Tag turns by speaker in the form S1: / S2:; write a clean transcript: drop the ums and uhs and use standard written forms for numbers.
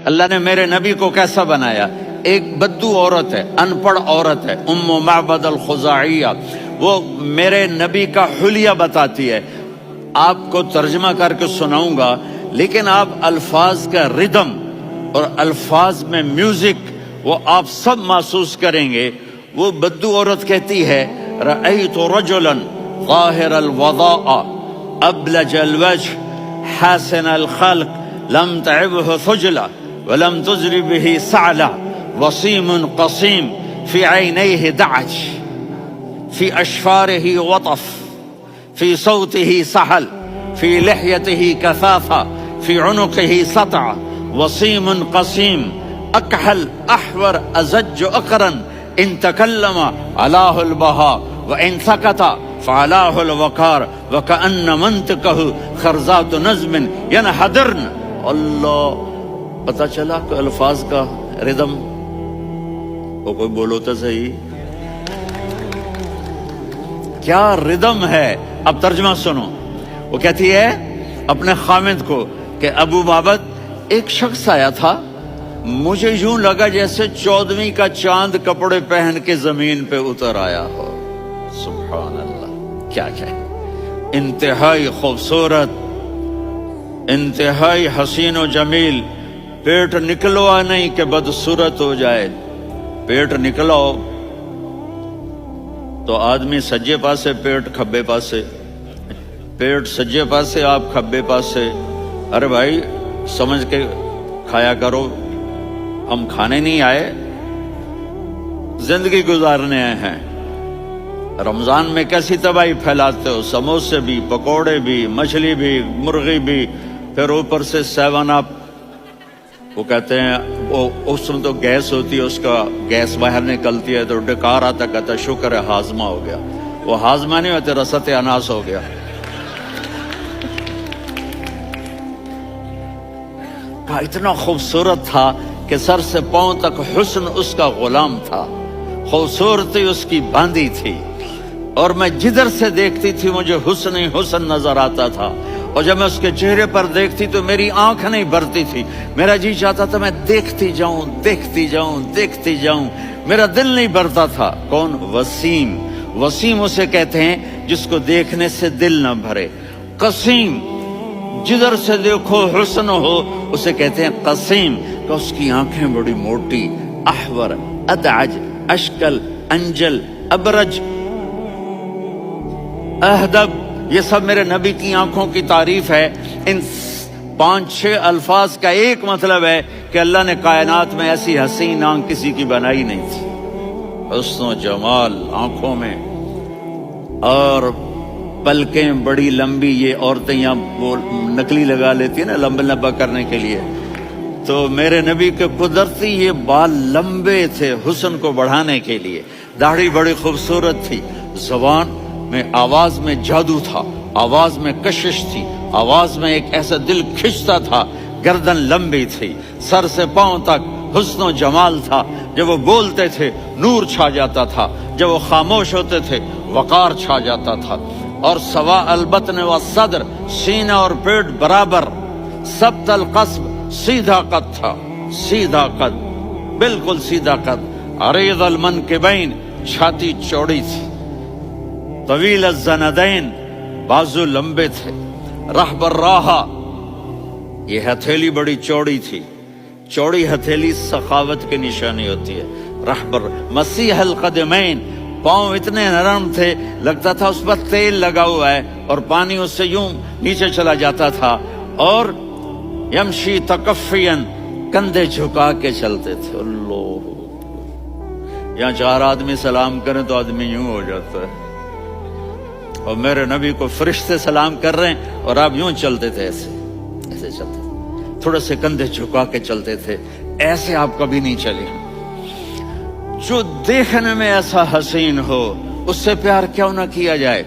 S1: اللہ نے میرے نبی کو کیسا بنایا؟ ایک بدو عورت ہے، ان پڑھ عورت ہے، ام معبد الخزاعیہ، وہ میرے نبی کا حلیہ بتاتی ہے. آپ کو ترجمہ کر کے سناؤں گا، لیکن آپ الفاظ کا ردم اور الفاظ میں میوزک وہ آپ سب محسوس کریں گے. وہ بدو عورت کہتی ہے رأیت رجلا ظاہر الوضاء ابلج الوجه حسن الخلق لم تعبه ثجلة ولم تزر به سعلة وصيم قصيم في عينيه دعج في أشفاره وطف في صوته سحل في لحيته كثافة في عنقه سطع وصيم قصيم أكحل أحور أزج أقرن إن تكلم علاه البهاء وإن سكت فعلاه الوقار وكأن منطقه خرزات نظم ينحدرن. اللہ، پتہ چلا کہ الفاظ کا ردم. وہ کوئی بولو تو صحیح، کیا ردم ہے. اب ترجمہ سنو. وہ کہتی ہے اپنے خامد کو کہ ابو معبد، ایک شخص آیا تھا، مجھے یوں لگا جیسے 14ویں کا چاند کپڑے پہن کے زمین پہ اتر آیا ہو. سبحان اللہ، کیا کہ انتہائی خوبصورت، انتہائی حسین و جمیل. پیٹ نکلوا نہیں کہ بدصورت ہو جائے. پیٹ نکلاؤ تو آدمی سجے پاسے پیٹ کھبے پاسے، پیٹ سجے پاسے آپ کھبے پاسے. ارے بھائی سمجھ کے کھایا کرو، ہم کھانے نہیں آئے، زندگی گزارنے آئے ہیں. رمضان میں کیسی تباہی پھیلاتے ہو، سموسے بھی، پکوڑے بھی، مچھلی بھی، مرغی بھی، پھر اوپر سے 7 اپ. وہ کہتے ہیں وہ اس میں تو گیس ہوتی ہے، اس کا گیس باہر نکلتی ہے تو ڈکار آتا، کہتا ہے شکر ہے ہاضمہ ہو گیا. وہ ہاضمہ نہیں ہوتے، رسط اناس ہو گیا. کہا اتنا خوبصورت تھا کہ سر سے پاؤں تک حسن اس کا غلام تھا، خوبصورتی اس کی باندھی تھی، اور میں جدھر سے دیکھتی تھی مجھے حسن ہی حسن نظر آتا تھا. اور جب میں اس کے چہرے پر دیکھتی تو میری آنکھ نہیں بھرتی تھی، میرا جی چاہتا تھا میں دیکھتی جاؤں دیکھتی جاؤں دیکھتی جاؤں، میرا دل نہیں بھرتا تھا. کون؟ وسیم. وسیم اسے کہتے ہیں جس کو دیکھنے سے دل نہ بھرے. قسیم، جدھر سے دیکھو حسن ہو، اسے کہتے ہیں قسیم، کہ اس کی آنکھیں بڑی موٹی. احور، ادعج، اشکل، انجل، ابرج، اہدب، یہ سب میرے نبی کی آنکھوں کی تعریف ہے. ان 5-6 الفاظ کا ایک مطلب ہے کہ اللہ نے کائنات میں ایسی حسین آنکھ کسی کی بنائی نہیں تھی. حسن و جمال آنکھوں میں، اور پلکیں بڑی لمبی. یہ عورتیں یہاں وہ نکلی لگا لیتی ہیں نا لمبا کرنے کے لیے، تو میرے نبی کے قدرتی یہ بال لمبے تھے حسن کو بڑھانے کے لیے. داڑھی بڑی خوبصورت تھی. زبان میں، آواز میں جادو تھا، آواز میں کشش تھی، آواز میں ایک ایسا دل کھنچتا تھا. گردن لمبی تھی، سر سے پاؤں تک حسن و جمال تھا. جب وہ بولتے تھے نور چھا جاتا تھا، جب وہ خاموش ہوتے تھے وقار چھا جاتا تھا. اور سوا البطن و صدر، سینہ اور پیٹ برابر. سبت القصب، سیدھا قد تھا، سیدھا قد، بالکل سیدھا قد. عریض المنکبین، چھاتی چوڑی تھی. طویل الزندین، بازو لمبے تھے. رحب الراحہ، یہ ہتھیلی بڑی چوڑی تھی. چوڑی ہتھیلی سخاوت کی نشانی ہوتی ہے. رحبر. مسیح القدمین، پاؤں اتنے نرم تھے لگتا تھا اس پر تیل لگا ہوا ہے اور پانی اس سے یوں نیچے چلا جاتا تھا. اور یمشی تکفین، کندھے جھکا کے چلتے تھے. اللہ، یہاں 4 آدمی سلام کریں تو آدمی یوں ہو جاتا ہے. اور میرے نبی کو فرشتے سلام کر رہے ہیں اور آپ یوں چلتے تھے، ایسے ایسے چلتے تھے، تھوڑے سے کندھے جھکا کے چلتے تھے. ایسے آپ کبھی نہیں چلے. جو دیکھنے میں ایسا حسین ہو اس سے پیار کیوں نہ کیا جائے.